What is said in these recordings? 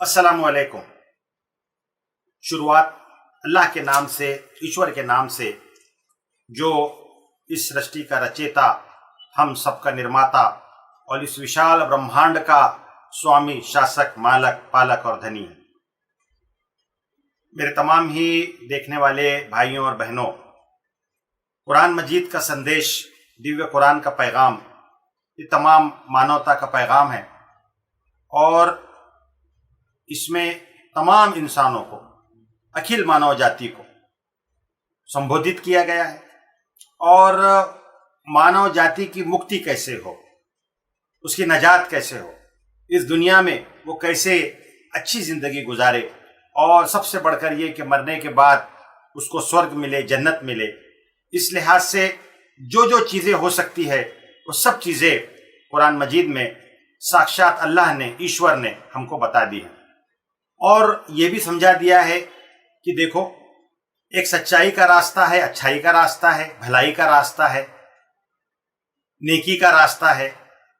अस्सलामुअलैकुम। शुरुआत अल्लाह के नाम से, ईश्वर के नाम से, जो इस सृष्टि का रचेता, हम सबका निर्माता और इस विशाल ब्रह्मांड का स्वामी, शासक, मालक, पालक और धनी है। मेरे तमाम ही देखने वाले भाइयों और बहनों, कुरान मजीद का संदेश, दिव्य कुरान का पैगाम, ये तमाम मानवता का पैगाम है और इसमें तमाम इंसानों को, अखिल मानव जाति को संबोधित किया गया है और मानव जाति की मुक्ति कैसे हो, उसकी नजात कैसे हो, इस दुनिया में वो कैसे अच्छी जिंदगी गुजारे और सबसे बढ़कर ये कि मरने के बाद उसको स्वर्ग मिले, जन्नत मिले। इस लिहाज से जो जो चीज़ें हो सकती है वो सब चीज़ें कुरान मजीद में साक्षात अल्लाह ने, ईश्वर ने हमको बता दी है और ये भी समझा दिया है कि देखो, एक सच्चाई का रास्ता है, अच्छाई का रास्ता है, भलाई का रास्ता है, नेकी का रास्ता है,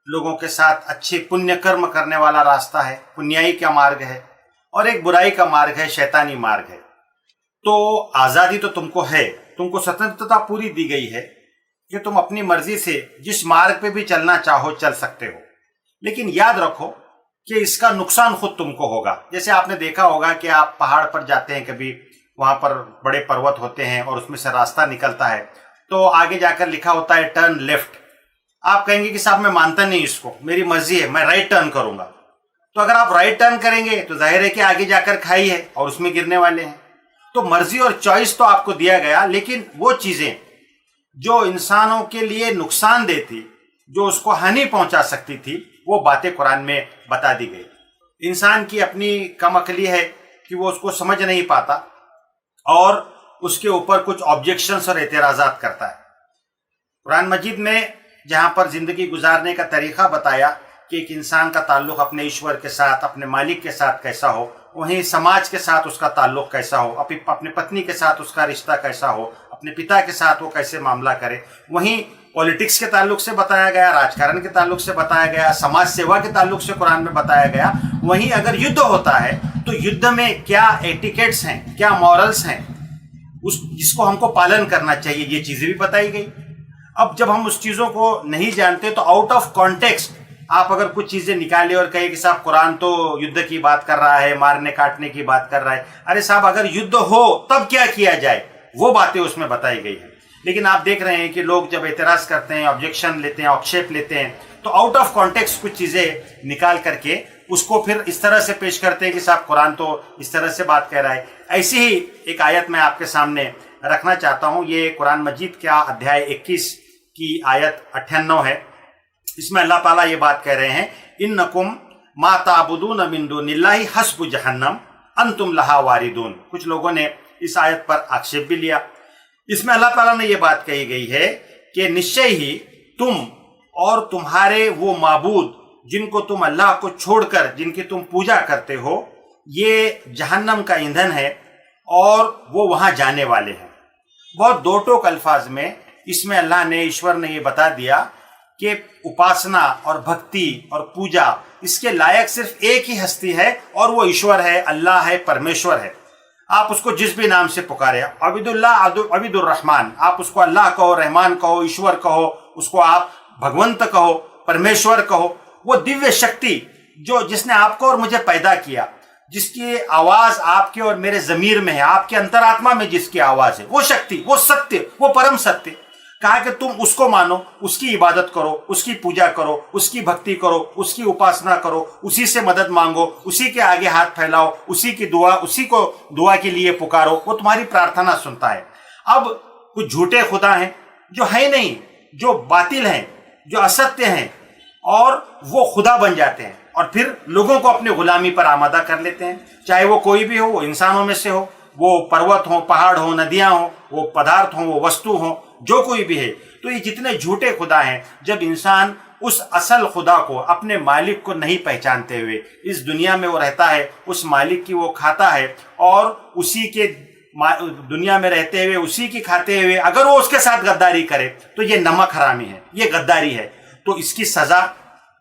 लोगों के साथ अच्छे पुण्य कर्म करने वाला रास्ता है, पुण्याई का मार्ग है, और एक बुराई का मार्ग है, शैतानी मार्ग है। तो आज़ादी तो तुमको है, तुमको स्वतंत्रता पूरी दी गई है कि तुम अपनी मर्जी से जिस मार्ग पे भी चलना चाहो चल सकते हो, लेकिन याद रखो कि इसका नुकसान खुद तुमको होगा। जैसे आपने देखा होगा कि आप पहाड़ पर जाते हैं, कभी वहां पर बड़े पर्वत होते हैं और उसमें से रास्ता निकलता है, तो आगे जाकर लिखा होता है टर्न लेफ्ट। आप कहेंगे कि साहब मैं मानता नहीं इसको, मेरी मर्जी है, मैं राइट टर्न करूंगा। तो अगर आप राइट टर्न करेंगे तो जाहिर है कि आगे जाकर खाई है और उसमें गिरने वाले हैं। तो मर्जी और चॉइस तो आपको दिया गया, लेकिन वो चीजें जो इंसानों के लिए नुकसान देती, जो उसको हानि पहुंचा सकती थी, वो बातें कुरान में बता दी गई। इंसान की अपनी कमअक्ली है कि वो उसको समझ नहीं पाता और उसके ऊपर कुछ ऑब्जेक्शंस और एतराज़ात करता है। कुरान मजीद में जहाँ पर ज़िंदगी गुजारने का तरीक़ा बताया कि एक इंसान का ताल्लुक़ अपने ईश्वर के साथ, अपने मालिक के साथ कैसा हो, वहीं समाज के साथ उसका ताल्लुक़ कैसा हो, अपनी पत्नी के साथ उसका रिश्ता कैसा हो, अपने पिता के साथ वो कैसे मामला करे, वहीं पॉलिटिक्स के ताल्लुक से बताया गया, राजकारण के ताल्लुक से बताया गया, समाज सेवा के ताल्लुक से कुरान में बताया गया। वहीं अगर युद्ध होता है तो युद्ध में क्या एटिकेट्स हैं, क्या मॉरल्स हैं, उस जिसको हमको पालन करना चाहिए, ये चीज़ें भी बताई गई। अब जब हम उस चीज़ों को नहीं जानते तो आउट ऑफ कॉन्टेक्स्ट आप अगर कुछ चीज़ें निकाले और कहे कि साहब कुरान तो युद्ध की बात कर रहा है, मारने काटने की बात कर रहा है। अरे साहब, अगर युद्ध हो तब क्या किया जाए, वो बातें उसमें बताई गई है। लेकिन आप देख रहे हैं कि लोग जब एतराज करते हैं, ऑब्जेक्शन लेते हैं, आक्षेप लेते हैं, तो आउट ऑफ कॉन्टेक्स्ट कुछ चीज़ें निकाल करके उसको फिर इस तरह से पेश करते हैं कि साहब कुरान तो इस तरह से बात कह रहा है। ऐसी ही एक आयत मैं आपके सामने रखना चाहता हूँ। ये कुरान मजीद का अध्याय 21 की आयत 98 है। इसमें अल्लाह ताला ये बात कह रहे हैं, इन्नकुम मा ताबुदून मिन दुनिल्लाहि हस्बु जहन्नम अंतुम लहा वारिदून। कुछ लोगों ने इस आयत पर आक्षेप भी लिया। इसमें अल्लाह ताला ने यह बात कही गई है कि निश्चय ही तुम और तुम्हारे वो माबूद जिनको तुम अल्लाह को छोड़कर जिनकी तुम पूजा करते हो, ये जहन्नम का ईंधन है और वो वहां जाने वाले हैं। बहुत दो टोक अल्फाज में इसमें अल्लाह ने, ईश्वर ने ये बता दिया कि उपासना और भक्ति और पूजा, इसके लायक सिर्फ एक ही हस्ती है और वो ईश्वर है, अल्लाह है, परमेश्वर है। आप उसको जिस भी नाम से पुकारे, अबिदुल्लाह, अबिदुर रहमान, आप उसको अल्लाह कहो, रहमान कहो, ईश्वर कहो, उसको आप भगवंत कहो, परमेश्वर कहो। वो दिव्य शक्ति जो जिसने आपको और मुझे पैदा किया, जिसकी आवाज आपके और मेरे जमीर में है, आपके अंतरात्मा में जिसकी आवाज है, वो शक्ति, वो सत्य, वो परम सत्य, कहा कि तुम उसको मानो, उसकी इबादत करो, उसकी पूजा करो, उसकी भक्ति करो, उसकी उपासना करो, उसी से मदद मांगो, उसी के आगे हाथ फैलाओ, उसी की दुआ, उसी को दुआ के लिए पुकारो, वो तुम्हारी प्रार्थना सुनता है। अब कुछ झूठे खुदा हैं जो है नहीं, जो बातिल हैं, जो असत्य हैं, और वो खुदा बन जाते हैं और फिर लोगों को अपनी गुलामी पर आमादा कर लेते हैं। चाहे वो कोई भी हो, वो इंसानों में से हो, वो पर्वत हो, पहाड़ हो, नदियां हो, वो पदार्थ हो, वो वस्तु हो, जो कोई भी है। तो ये जितने झूठे खुदा हैं, जब इंसान उस असल खुदा को, अपने मालिक को नहीं पहचानते हुए इस दुनिया में वो रहता है, उस मालिक की वो खाता है और उसी के दुनिया में रहते हुए उसी की खाते हुए अगर वो उसके साथ गद्दारी करे तो ये नमक हरामी है, ये गद्दारी है। तो इसकी सजा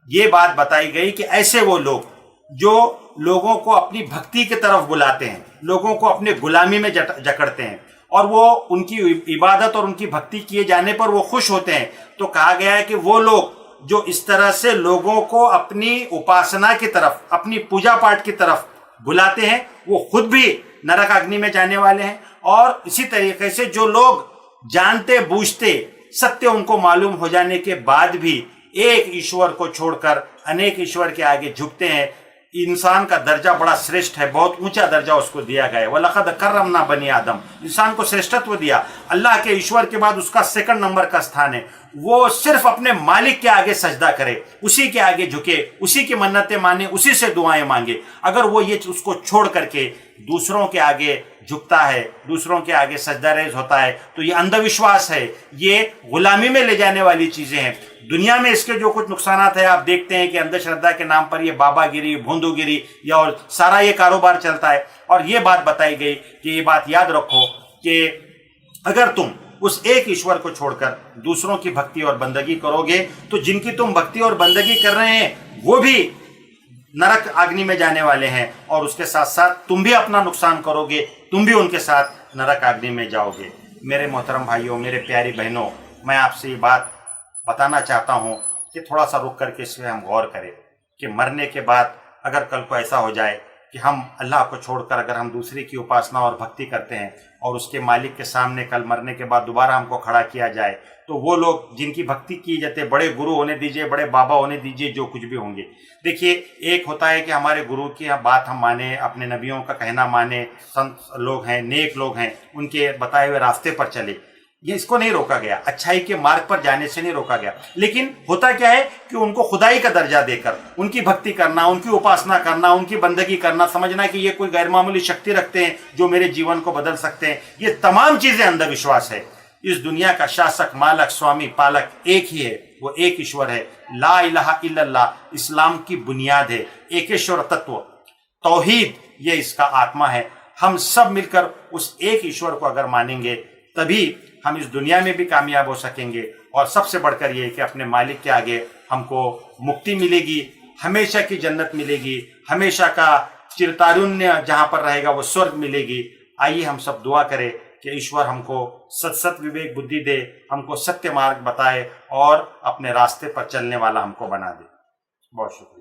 ये बात बताई गई कि ऐसे वो लोग जो लोगों को अपनी भक्ति की तरफ बुलाते हैं, लोगों को अपने गुलामी में जकड़ते हैं और वो उनकी इबादत और उनकी भक्ति किए जाने पर वो खुश होते हैं। तो कहा गया है कि वो लोग जो इस तरह से लोगों को अपनी उपासना की तरफ, अपनी पूजा पाठ की तरफ बुलाते हैं, वो खुद भी नरक अग्नि में जाने वाले हैं। और इसी तरीके से जो लोग जानते बूझते सत्य उनको मालूम हो जाने के बाद भी एक ईश्वर को छोड़कर अनेक ईश्वर के आगे झुकते हैं, इंसान का दर्जा बड़ा श्रेष्ठ है, बहुत ऊंचा दर्जा उसको दिया गया है। वलक़द कर्रमना बनी आदम, इंसान को श्रेष्ठत्व दिया। अल्लाह के ईश्वर के बाद उसका सेकंड नंबर का स्थान है। वो सिर्फ अपने मालिक के आगे सजदा करे, उसी के आगे झुके, उसी की मन्नतें माने, उसी से दुआएं मांगे। अगर वो ये उसको छोड़ करके दूसरों के आगे झुकता है, दूसरों के आगे सजदा रेज होता है, तो ये अंधविश्वास है, ये गुलामी में ले जाने वाली चीजें हैं। दुनिया में इसके जो कुछ नुकसानात है आप देखते हैं कि अंधश्रद्धा के नाम पर ये बाबागिरी, भोंदूगिरी या और सारा ये कारोबार चलता है। और ये बात बताई गई कि ये बात याद रखो कि अगर तुम उस एक ईश्वर को छोड़कर दूसरों की भक्ति और बंदगी करोगे तो जिनकी तुम भक्ति और बंदगी कर रहे हैं वो भी नरक अग्नि में जाने वाले हैं, और उसके साथ साथ तुम भी अपना नुकसान करोगे, तुम भी उनके साथ नरक अग्नि में जाओगे। मेरे मोहतरम भाइयों, मेरे प्यारी बहनों, मैं आपसे ये बात बताना चाहता हूँ कि थोड़ा सा रुक करके इसमें हम गौर करें कि मरने के बाद अगर कल को ऐसा हो जाए कि हम अल्लाह को छोड़कर अगर हम दूसरे की उपासना और भक्ति करते हैं और उसके मालिक के सामने कल मरने के बाद दोबारा हमको खड़ा किया जाए, तो वो लोग जिनकी भक्ति की जाती है, बड़े गुरु होने दीजिए, बड़े बाबा होने दीजिए, जो कुछ भी होंगे, देखिए एक होता है कि हमारे गुरु की बात हम माने, अपने नबियों का कहना माने, संत लोग हैं, नेक लोग हैं, उनके बताए हुए रास्ते पर चले, ये इसको नहीं रोका गया, अच्छाई के मार्ग पर जाने से नहीं रोका गया। लेकिन होता क्या है कि उनको खुदाई का दर्जा देकर उनकी भक्ति करना, उनकी उपासना करना, उनकी बंदगी करना, समझना कि ये कोई गैरमामूली शक्ति रखते हैं जो मेरे जीवन को बदल सकते हैं, ये तमाम चीजें अंधविश्वास है। इस दुनिया का शासक, मालक, स्वामी, पालक एक ही है, वो एक ईश्वर है। ला इलाहा इल्लल्लाह इस्लाम की बुनियाद है, एकेश्वर तत्व, तौहीद, ये इसका आत्मा है। हम सब मिलकर उस एक ईश्वर को अगर मानेंगे तभी हम इस दुनिया में भी कामयाब हो सकेंगे, और सबसे बढ़कर ये कि अपने मालिक के आगे हमको मुक्ति मिलेगी, हमेशा की जन्नत मिलेगी, हमेशा का चिरतारुण्य जहां पर रहेगा वो स्वर्ग मिलेगी। आइए हम सब दुआ करें कि ईश्वर हमको सत विवेक बुद्धि दे, हमको सत्य मार्ग बताए और अपने रास्ते पर चलने वाला हमको बना दे। बहुत शुक्रिया।